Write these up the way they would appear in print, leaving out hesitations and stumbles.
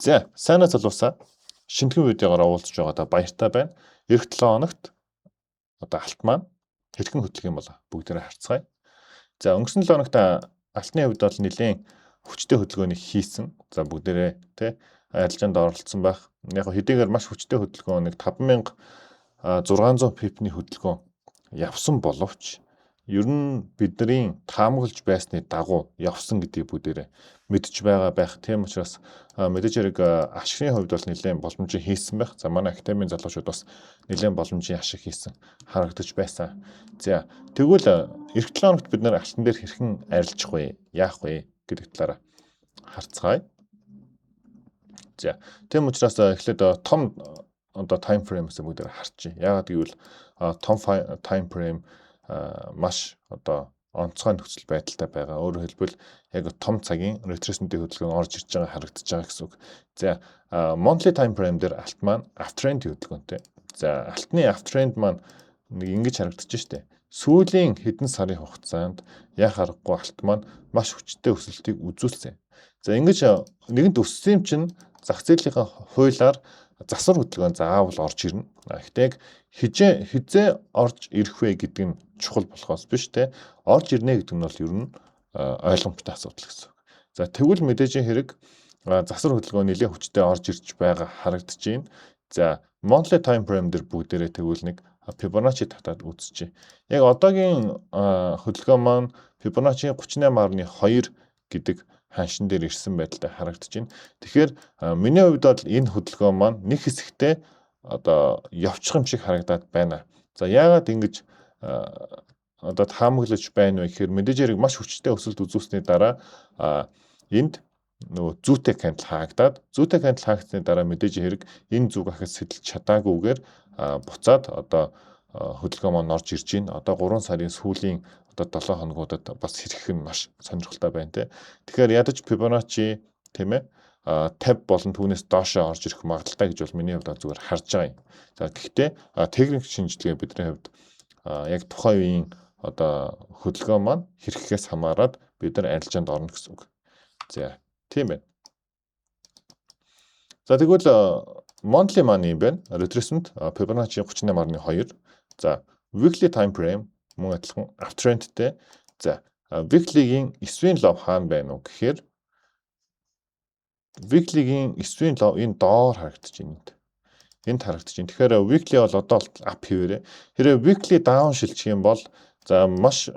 За, сайнаа залуусаа шинэхэн видеогоор уулзж байгаадаа баяртай байна. Эх 7 хоногт алт маань хэрхэн хөтлөх юм бол бүгдээрээ харцгаая. За, өнгөрсөн 7 хоногт алтны хувьд бол нэлээд хүчтэй хөдөлгөөнийг хийсэн. За, бүгдээрээ арилжаанд оролцсон байх. Яг хэдийгээр маш хүчтэй хөдөлгөөн нэг 5600 пипний хөдөлгөөн явсан боловч ер нь бидний таамаглаж байсны дагуу явсан гэдгийг бүгдээрээ мэдж байгаа байх. Тийм учраас мэдээж хэрэг ашигын хувьд бол нэлээд боломжийг хийсэн байх. За, манай академийн залуучууд бас нэлээд боломжийн ашиг хийсэн харагдаж байсан. За, тэгвэл эх 7 хоногт бид нэр алтан дээр хэрхэн арилжах вэ? Яах вэ гэдэг талаараа харцгаая. За, тийм учраас эхлээд том time frame-ээс бүгдээр харчих. Яагаад гэвэл том time frame маш онцгой нөхцөл байдалтай байгаа. Өөрөөр хэлбэл яг том цагийн retracement-ийн хөдөлгөөн орж ирж байгаа харагдаж байгаа гэсэн үг. За, monthly time frame дээр алт маань uptrend хөдөлгөөнтэй. За, алтны uptrend маань нэг ингэж харагдаж штэ. Сүүлийн хэдэн сарын хугацаанд яг харахгүй алт маань маш хүчтэй өсөлтийг үзүүлсэн. За, ингэж нэгэнт өссөн юм чинь зах зээлийн хуулиар засвар хөдөлгөөн заавал орж ирнэ. Гэхдээ хизээ орж ирэх вэ гэдэг нь чухал болохоос биш те. Орж ирнэ гэдэг нь бол ер нь ойлгомжтой асуудал гэсэн үг. За, тэгвэл мэдээж хэрэг засвар хөдөлгөөн нэлээд хүчтэй орж ирж байгаа харагдаж байна. За, monthly time frame дээр бүгдээрээ тэгвэл нэг Fibonacci татаад үзчихье. Яг одоогийн хөдөлгөөн маань Fibonacci 38.2 гэдэг ханшин дээр ирсэн байдалтай харагдаж байна. Тэгэхээр миний хувьд бол энэ хөдөлгөөн маань нэг хэсэгтээ явчих юм шиг харагдаад байна. За, яагаад ингэж таамаглаж байна вэ гэхээр мэдээж хэрэг маш хүчтэй өсөлт үзүүлсний дараа энд нөгөө зүйтэй кандл хаагдаад хаагдсны дараа мэдээж хэрэг энэ зүг ахад сэтэлж чадаагүйгээр буцаад хөдөлгөөн маань орж ирж байна. 3 сарын сүүлийн 7 хоногудад бас хэрэг нь маш сонирхолтой байна те. Тэгэхээр ядаж Fibonacci тийм ээ 50 болон түүнээс доошоо орж ирэх магадaltaй гэж бол миний хувьд зүгээр харж байгаа юм. За, гэхдээ техник шинжилгээ бидний хувьд яг тухайн үеийн хөдөлгөөн маань хэрэгхээс хамаарат бид нар арилжаанд орно гэсэн үг. За, тийм байна. За, тэгвэл monthly маань юм байна. Retracement Fibonacci 38.2. За, weekly time frame мөн адилхан uptrendтэй. За, weekly-гийн 9-ийн low хаана байна уу гэхээр weekly-гийн 9-ийн low энэ доор харагдаж байна. Энд харагдаж байна. Тэгэхээр weekly бол одоо up хийвэрээ. Хэрэг weekly down шилжих юм бол за маш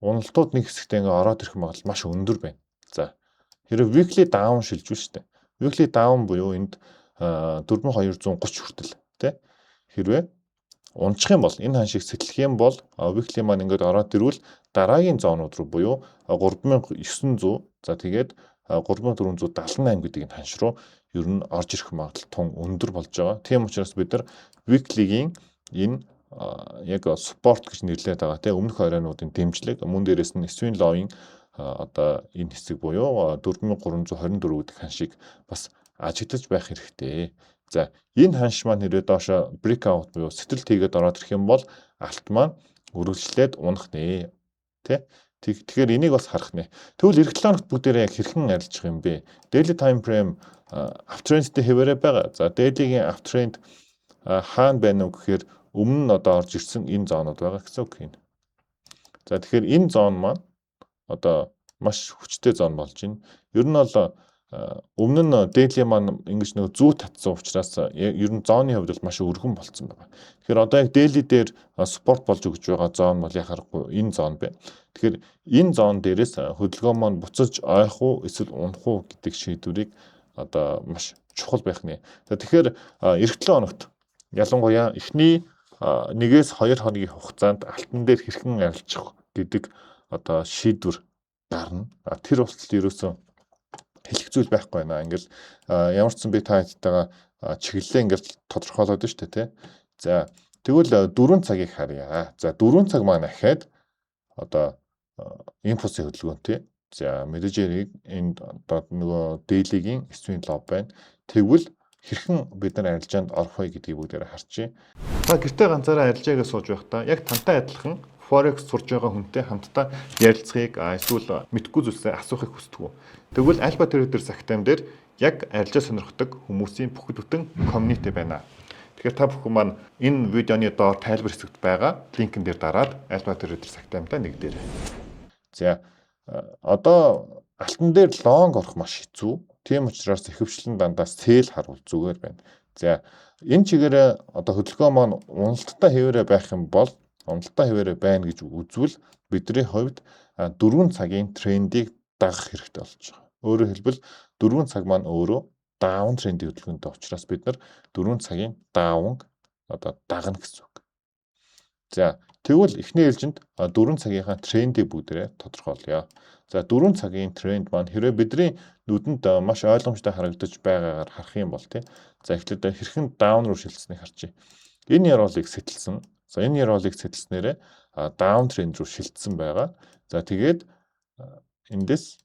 уналтууд нэг хэсэгтээ ингээ ороод ирэх магадлал маш өндөр байна. За, хэрэг weekly down шилжвэ штэ. Weekly down буюу энд 4230 хүртэл тий. Хэрвээ унчих юм бол энэ ханшийг сэтэлэх юм бол weekly маань ингээд ороод ирвэл дараагийн зоонууд руу буюу 3900 за тэгээд 3478 гэдэг энэ ханш руу ер нь орж ирэх магадлал тун өндөр болж байгаа. Тийм учраас бид нар weekly-гийн энэ яг support гэж нэрлэдэг байгаа тийм өмнөх оройнуудын дэмжлэг мөн дээрээс нь swing low-ийн энэ хэсэг буюу 4324 гэдэг ханшийг бас ажиглаж байх хэрэгтэй. За, энэ ханш маань хэрвээ доошо breakout буюу сэтэлт хийгээд ороод ирэх юм бол алт маань үргэлжлээд унах нэ. Тэ? Тэгэхээр энийг бас харах нэ. Тэгвэл эх 7 хоногт бүгдээрээ яг хэрхэн арилжах юм бэ? Daily time frame uptrendтэй хэвээрээ байгаа. За, daily-гийн uptrend хаана байна уу гэхээр өмнө нь орж ирсэн энэ зоонууд байгаа гэсэн үг юм. За, тэгэхээр энэ зоон маань маш хүчтэй зоон болж байна. Ер нь бол өмнө нь daily маань ингэж нэг зүү татсан учраас ер нь зооны хувьд бол маш өргөн болцсон байна. Тэгэхээр одоо яг daily дээр support болж өгч байгаа зоон бол яхахгүй энэ зоон байна. Тэгэхээр энэ зоон дээрээс хөдөлгөөн маань буцаж ойх уу эсвэл унах уу гэдэг шийдвэрийг маш чухал байх нэ. За, тэгэхээр эх 7 хоногт ялангуяа эхний 1-2 хоногийн хугацаанд алтан дээр хэрхэн арилжах гэдэг шийдвэр гарна. Тэр болтол ерөөсөө хэлэх зүйл байхгүй байна. Ингээл ямар ч сан би та хэдтэйгээ чиглэлээ ингээл тодорхойлоод байна шүү дээ тий. За, тэгвэл 4 цагийг харъя. За, 4 цаг маань ахаад импульсын хөдөлгөөнтэй. За, мэдээж хэрэг энд нөгөө daily-гийн swing low байна. Тэгвэл хэрхэн бид нар арилжаанд орох вэ гэдгийг бүгдээрээ харчихъя. Та гэртээ ганцаараа арилжаагаа сууж байхдаа яг тантай адилхан Forex сурж байгаа хүнтэй хамтдаа ярилцахыг эсвэл мэдгүй зүйлсээ асуухыг хүсдэг. Тэгвэл Alpha Trader Academy дээр яг арилжаа сонирхдаг хүмүүсийн бүхэл бүтэн community байна. Тэгэхээр та бүхэн маань энэ видеоны доор тайлбар хэсэгт байгаа линкэн дээр дараад Alpha Trader Academy-тай нэгдээрэй. За одоо алтан дээр long орох маш хэцүү. Тийм учраас ихэвчлэн дандаа sell харуул зүгээр байна. За энэ чигээр одоо хөдөлгөөн маань уналттай хэвээрээ байх юм бол уналттай хэвээрээ байна гэж үзвэл бидний хувьд 4 цагийн трендийг дагах хэрэгтэй болж байгаа. Өөрөөр хэлбэл 4 цаг маань өөрөө даун трендийн хөдөлгөөнтэй учраас бид нар 4 цагийн даунг одоо дагна гэсэн үг. За тэгвэл эхний ээлжинд 4 цагийнхаа трендийг бүгдээрээ тодорхойлъё. За 4 цагийн тренд маань хэрвээ бидний нүдэнд маш ойлгомжтой харагдаж байгаагаар харах юм бол тийм. За эхлээд хэрхэн даун руу шилжсэнийг харъя. Энэ яролыг сэтэлсэн. За энэ яролыг сэтэлснээрээ даун тренд руу шилжсэн байгаа. За тэгээд эндээс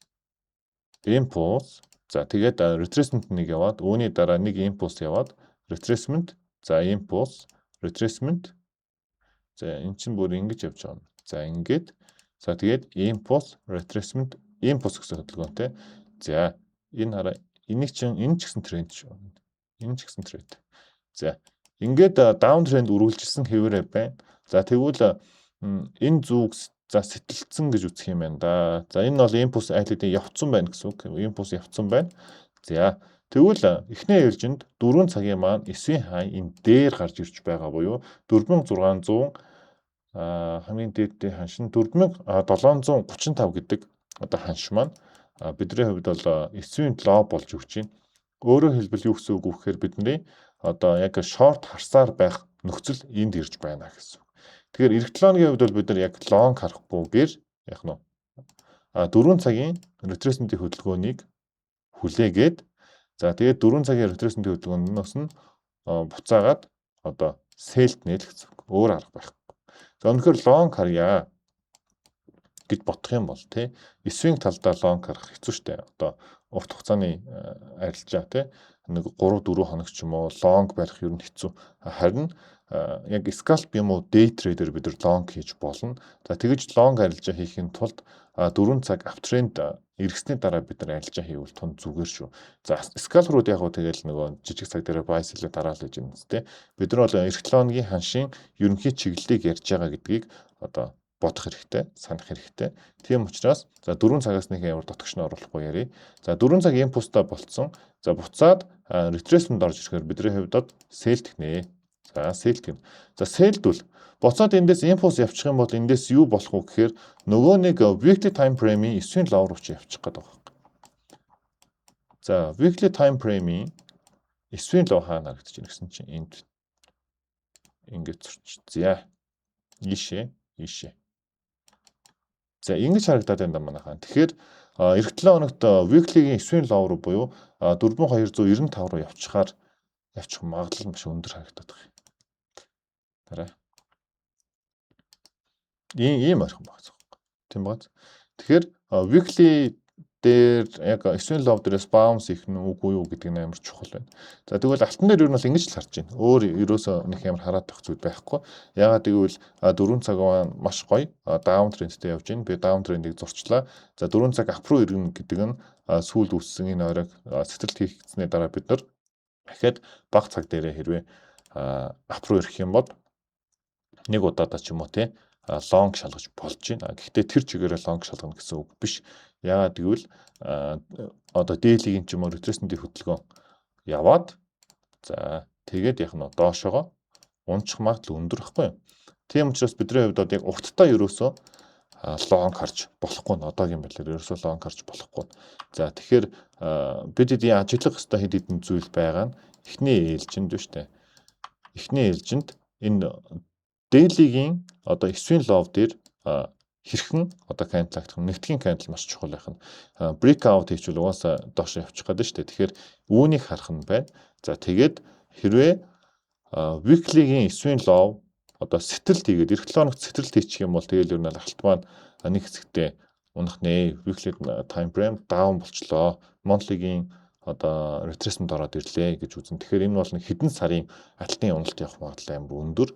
импульс. За тэгээд retracement нэг яваад үүний дараа нэг импульс яваад retracement. За импульс, retracement. За эн чинь бүр ингэж явж байгаа юм. За ингээд. За тэгээд импульс, retracement, импульс гэсэн хөдөлгөөнтэй. За энэ хараа энэ ч гэсэн тренд шүү. Энэ ч гэсэн тренд. За ингээд даун тренд үргэлжилсэн хэвээрээ байна. За тэгвэл энэ зүг за сэтэлцсэн гэж үзэх юм байна да. За энэ бол импульс айлуудын явцсан байна гэсэн үг. Импульс явцсан байна. За тэгвэл эхний ээлжинд 4 цагийн маань 9-ийн хай энэ дээр гарч ирж байгаа буюу 4600 хамгийн дээдийн ханш нь 4735 гэдэг одоо ханш маань бидний хувьд бол 9-ийн лоо болж өгч байна. Өөрөөр хэлбэл юу гэсэн үг вэ гэхээр бидний одоо яг шорт харсаар байх нөхцөл энд ирж байна гэсэн үг. Тэгэхээр эх 7 өдрийн хувьд бол бид нар яг лонг харахгүйгээр яг нь 4 цагийн retracement хөдөлгөөнийг хүлээгээд за тэгээд 4 цагийн retracement хөдөлгөөнөөс нь буцаагаад одоо селт нэл гэсэн үг. Өөр арга байхгүй. За өнөхөр лонг харьяа гэж бодох юм бол тий 9-ийн талдаа лонг харах хэцүү шттэ. Одоо урт хугацааны арилжаа тий нэг 3 4 хоног ч юм уу лонг барих ер нь хэцүү. Харин яг scalp юм уу day trader бид нар лонг хийж болно. За тэгэж лонг арилжаа хийхин тулд 4 цаг аптрend эргэсний дараа бид нар арилжаа хийвэл тун зүгээр шүү. За scalp руу яг уу тэгэл нөгөө жижиг цаг дээр buy sell дараалж гэж юм зү. Бид нар бол эх 7 өдрийн ханшийн ерөнхий чиглэлийг ярьж байгаа гэдгийг одоо бодох хэрэгтэй, санах хэрэгтэй. Тийм учраас за 4 цагаас нэг ямар дотгоч нь оруулахгүй ярий. За 4 цаг импульстай болцсон. За буцаад retracement орж ирэхээр бидний хувьд sell гинэ. За sell гин. За sell-дүүл буцаад эндээс импульс явчих юм бол эндээс юу болох вэ гэхээр нөгөө нэг weekly time frame-ийн 9-ийн лоо руу ч явчих гээд байгаа. За weekly time frame-ийн 9-ийн лоо хаана харагдаж байна гэсэн чинь энд ингээд зурч. За ийшээ. За ингэж харагдаад байна манайхаа. Тэгэхээр эх 7 хоногт weekly-гийн 9-ийн лоо руу буюу 4295 руу явчих магадлал маш өндөр харагдаад байна. Дараа. Ийм ойрхон багц. Тийм бац. Тэгэхээр weekly дээр яг 9-ийн лов дээрээс bounce их нь үгүй юу гэдэг нь амар чухал байна. За тэгвэл алтан дээр юу нь бол ингэж л харж байна. Өөр ерөөсөө нэг ямар хараад тах зүйл байхгүй. Ягаад гэвэл 4 цаг маань маш гоё down trendтэй явж байна. Би down trendийг зурчлаа. За 4 цаг up руу ирнэ гэдэг нь сүүлд үүссэн энэ ойрог сэтгэлд хийгдсэний дараа бид нар дахиад бага цаг дээрээ хэрвээ up руу ирэх юм бол нэг удаадаа ч юм уу те лонг шалгаж болж байна. Гэхдээ тэр чигээрээ лонг шалгана гэсэн үг биш. Яагаад гэвэл одоо дээлигийн ч юм уу retracement хөдөлгөөн яваад за тэгээд яг нь доошогоо унчих магадлал өндөр байхгүй юу. Тийм учраас бидний хувьд яг урттай ерөөсөө лонг харж болохгүй н одоогийн байдлаар ерөөсөө лонг харж болохгүй. За тэгэхээр бид ажиглах хэвээр хэд хэдэн зүйл байгаа нь эхний ээлжинд биш үү? Эхний ээлжинд энэ дээлигийн одоо 9-ийн лов дээр хэрхэн одоо кандл агтах нэгдгийн кандл маш чухал байх нь breakout хийчихвэл угаасаа доош явчих гээд шүү дээ. Тэгэхээр үүнийг харах нь байна. За тэгээд хэрвээ weekly-гийн 9-ийн лов одоо сэтэлт хийгээд эх 7 хоногт сэтэлт хийчих юм бол тэгэл ер нь алт маань нэг хэсэгтээ унах нэ. Weekly time frame down болчлоо. Monthly-гийн одоо retracement ороод ирлээ гэж үзэн. Тэгэхээр энэ бол хэдэн сарын алтны уналт явах магадлал амар өндөр.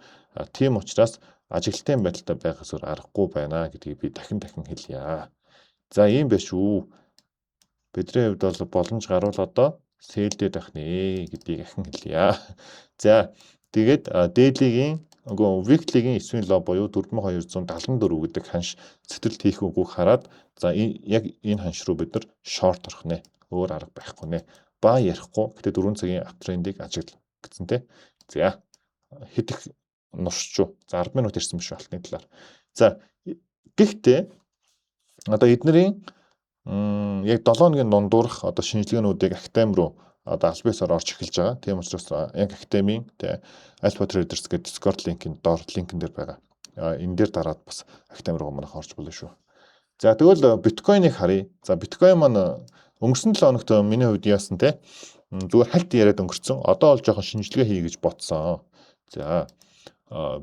Тийм учраас ажиглалтын байдалтай байхаас өөр аргагүй байна гэдгийг би дахин хэлье. За ийм биш үү. Бидний хувьд бол боломж гарвал одоо сэлдээд байх нэ гэдгийг дахин хэлье. За тэгээд дээлигийн weekly-гийн эсвэл low буюу 4274 гэдэг ханш цэцэрлэлт хийх үгүйг хараад за яг энэ ханш руу бид нар short орох нэ. Өөр арга байхгүй нэ. Ба ярихгүй. Гэтэ 4 цагийн аптрендийг ажиглав гэсэн тэ. За хэд их нуршчуу. За 10 минут ирсэн биш алтны талаар. За гэхдээ одоо эднэрийн яг 7 хоногийн дундуурх одоо шинжилгээнүүдийг Academy руу одоо аль биесээр орж эхэлж байгаа. Тийм учраас яг Academy тэ Alpha Traders гэдэг Discord линкийн доор линкэн дээр байгаа. Энэ дээр дараад бас Academy руу манайх орж болно шүү. За тэгвэл биткойныг харъя. За биткойн маань өнгөрсөн 7 хоногт миний хувьд яасан те зүгээр хальт яриад өнгөрцөн. Одоо бол жоохон шинжилгээ хий гэж бодсон. За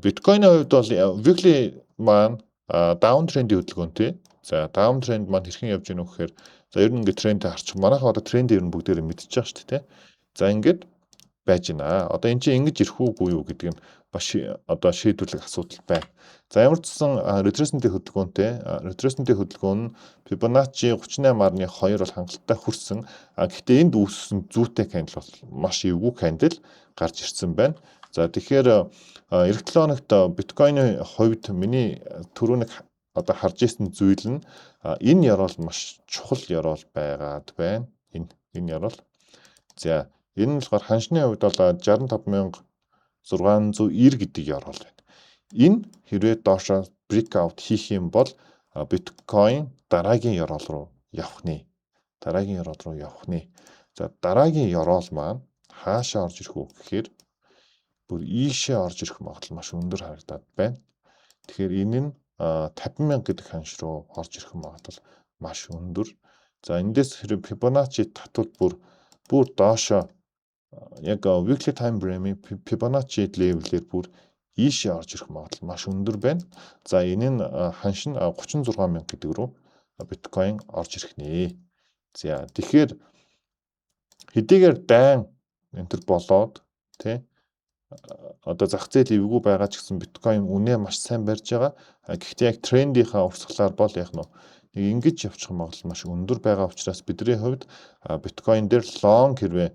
биткойны хувьд бол weekly маань downtrend-ийн хөдөлгөөнтэй. За downtrend маань хэрхэн явж гэнэ вэ гэхээр за ер нь ингээд тренд харчих. Манайхаа одоо тренд ер нь бүгдээрээ мэдчихэж байгаа шүү дээ. За ингээд байж байна. Одоо эн чинь ингэж ирэх үгүй юу гэдэг нь бас одоо шийдвэрлэх асуудал байна. За ямар ч гэсэн retracement-ийн хөдөлгөөн нь Fibonacci 38.2 бол хангалттай хүрсэн. Гэхдээ энд үүссэн зүйтэй candle бол маш эвгүй candle гарч ирсэн байна. За тэгэхээр эх 7 хоногт биткойны хувьд миний түрүүнийг одоо харж ирсэн зүйл нь энэ ярол маш чухал ярол байгаад байна. Энэ ярол. За энэ нь болохоор ханшны хувьд бол 65690 гэдэг ярол байна. Энэ хэрвээ доошоо breakout хийх юм бол биткойн дараагийн ярол руу явах нэ. За дараагийн ярол маань хаашаа орж ирэх вэ гэхээр бүр ийшээ орж ирэх магадлал маш өндөр харагдаад байна. Тэгэхээр энэ нь 50,000 гэдэг ханш руу орж ирэх магадлал маш өндөр. За эндээс хэрэг Fibonacci татвал бүр доошоо яг weekly time frame-ийн Fibonacci level-ээр бүр ийшээ орж ирэх магадлал маш өндөр байна. За энэ нь ханш нь 36,000 гэдэг рүү биткойн орж ирэх нэ. За тэгэхээр хэдийгээр дайн энтер болоод тий одоо зах зээл эвгүй байгаа ч гэсэн биткойн үнэ маш сайн барьж байгаа. Гэхдээ яг трендийнхаа урсгалаар бол яг нэг ингэж явчих магадлал маш өндөр байгаа учраас бидний хувьд биткойн дээр long хэрвээ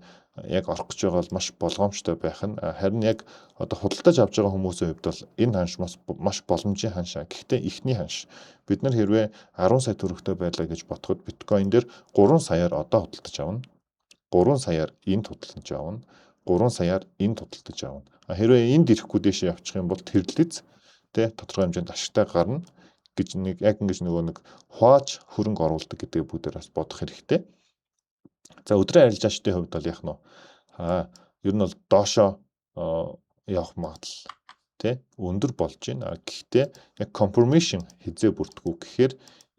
яг орох гэж байгаа бол маш болгоомжтой байх нь харин яг одоо худалдаж авч байгаа хүмүүсийн хувьд бол энэ ханш маш боломжийн ханш. Гэхдээ ихний ханш. Бид нар хэрвээ 10 сая төгрөгтэй байлаа гэж бодоход биткойн дээр 3 саяар одоо худалдаж авна. 3 саяар энд худалдаж авна. 3 саяар энд худалдаж авна. Хэрвээ энд ирэхгүй дэше явчих юм бол тэрлэц тэ тодорхой хэмжээнд ашигтай гарна гэж яг ингэж нэг хувааж хөрөнгө оруулдаг гэдэг бүгдээр бас бодох хэрэгтэй. За өдрийн арилжаачдын хувьд бол яг ер нь бол доошоо явах магадлал тэ өндөр болж байна. Гэхдээ яг confirmation хизээ бүрдгүү гэхээр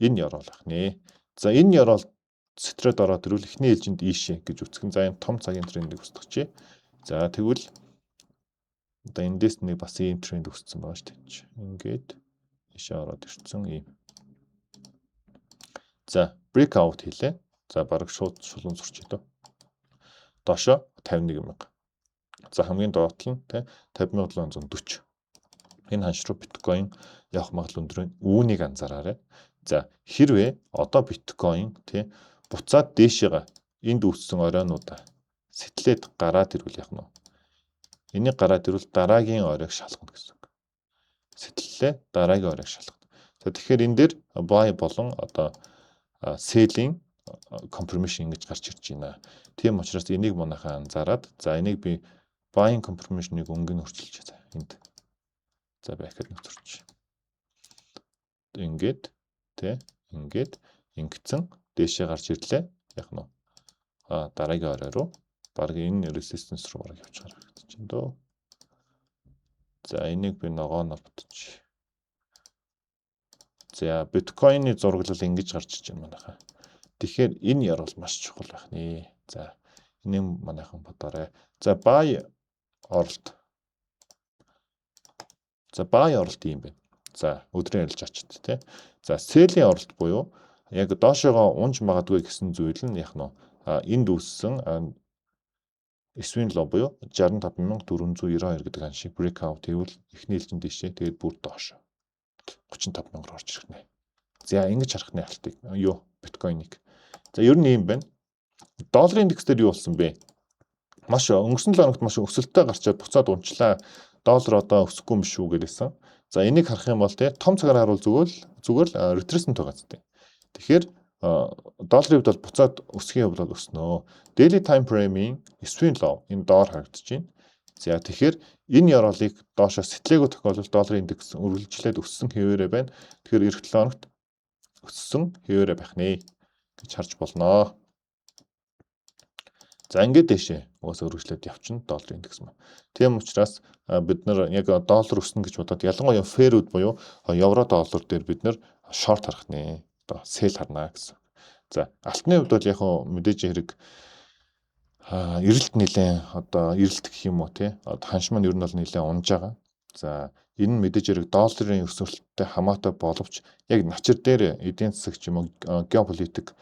энэ яруулах нэ. За энэ ярол сэтрээд ороод ирвэл эхний ээлжинд ийшээ гэж үцгэн. За энэ том цагийн трендийг устгачээ. За тэгвэл одоо эндээс нэг бас ийм тренд өссөн байгаа шүү дээ. Ингээд ийшээ ороод ирсэн ийм. За breakout хийлээ. За бараг шууд шулуун сурч идэв. Доошоо 51,000. За хамгийн доотлол нь 50,740. Энэ ханш руу биткойн явах магадлал өндөр байна. Үүнийг анзаараарай. За хэрвээ одоо биткойн буцаад дээшээгээ энд үүссэн оройнуудаа сэтлээд гараад ирвэл яг нь энийг гараад ирвэл дараагийн оройг шалгана гэсэн үг. Сэтлэлээ дараагийн оройг шалгана. За тэгэхээр энэ дээр buy болон одоо selling confirmation ингэж гарч ирж байна. Тийм учраас энийг манайхаа анзаараад за энийг би buying confirmation-ыг өнгөнд хөрчилж за энд. За бэкэд нөхцөрч. Ингээд ингээд ингэсэн дээшээ гарч ирлээ. Яг нь дараагийн орой руу баг энэ resistance руу бараг явчихаар гэж байна дөө. За энийг би ногооноор бутчих. За биткойны зураглал ингэж гарч иж байна манайхаа. Тэгэхээр энэ ярал маш чухал байх нэ. За энийг манайхан бодоорой. За buy оролт. За buy оролт юм байна. За өдрийн арилжаачд тий. За sell-ийн оролт буюу яг доошоогоо унж магадгүй гэсэн зүйл нь яг нь энд үүссэн swing low буюу 65492 гэдэг ан шиг breakout хийвэл эхний ээлжинд дэшээ тэгээд бүр доош 35000 орж ирэх нэ. За ингэж харах нэ алтыг юу биткойныг. За ер нь юм байна. Долларын индекс дээр юу болсон бэ? Маш өнгөрсөн 7 хоногт маш өсөлттэй гарчаад буцаад унчлаа. Доллар одоо өсөхгүй юм шүү гэлээсэн. За энийг харах юм бол том цагаар харуул зүгээр л retracement байгаа зү. Тэгэхээр долларын хувьд бол буцаад өсөхийн хувьд бол өснөө. Daily time frame-ийн swing low энэ доор харагдаж байна. За тэгэхээр энэ яроолыг доошоо сэтлээгөө тохиолдолд долларын индекс үргэлжлээд өссөн хэвээрээ байна. Тэгэхээр эх 7 хоногт өссөн хэвээрээ байх нэ гэж харж болно. За ингээд дэшээ уусаа үргэлжлээд явчихна долларын индекс маань. Тийм учраас бид нар яг доллар өснө гэж бодоод ялангуяа фэрүүд буюу евро доллар дээр бид нар шорт харах нэ. Одоо сел харна гэсэн. За алтны хувьд бол яг мэдээж хэрэг эрэлт нэлээд одоо эрэлт гэх юм уу тий. Ханш маань ер нь бол нэлээд унж байгаа. За энэ мэдээж хэрэг долларын өсөлттэй хамаатай боловч яг начир дээр эдийн засаг ч юм уу геополитик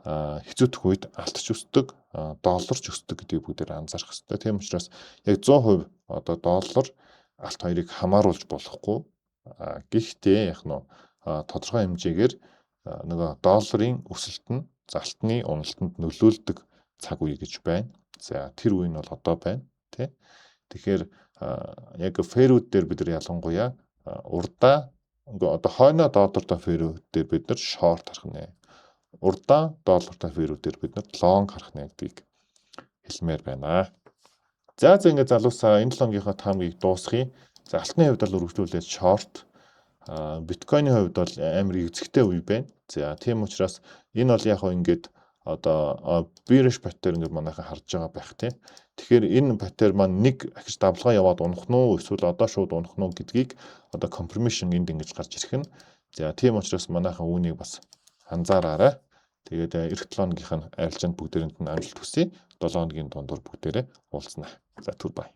хэцүүдэх үед алтч өсдөг, доллар ч өсдөг гэдгийг бүгдээр анзаарах хэрэгтэй. Тийм учраас яг 100% одоо доллар алт хоёрыг хамааруулж болохгүй. Гэхдээ яг нь тодорхой хэмжээгээр нөгөө долларын өсөлт нь алтны уналтанд нөлөөлдөг цаг үе гэж байна. За тэр үе нь бол одоо байна, тий. Тэгэхээр яг фэрүүд дээр бид нар ялангуяа урдаа одоо хойноо доллартай фэрүүд дээр бид нар шорт харах нэ. Урдаа доллартай фэрүүдээр бид нар лонг харах нэ гэдгийг хэлмээр байна. За ингээд залуусаа энэ 7 өдрийнхөө таамгийг дуусгая. За алтны хувьд бол үргэлжлүүлээд шорт, биткойны хувьд бол амар эзэгтэй үе байна. За тийм учраас энэ бол яг ингээд одоо bearish pattern ингээд манайхан харж байгаа байх тийм. Тэгэхээр энэ pattern маань нэг ахиж давлгаа яваад унах нь уу эсвэл одоо шууд унах нь уу гэдгийг одоо confirmation энд ингэж гарч ирэх нь. За тийм учраас манайхан үүнийг бас анзаараарай. Тэгээд эх 7 өдрийн арилжаанд бүгдээрэнд нь амжилт хүсье. 7 өдрийн дундуур бүгдээрээ уулзнаа. За түр бай.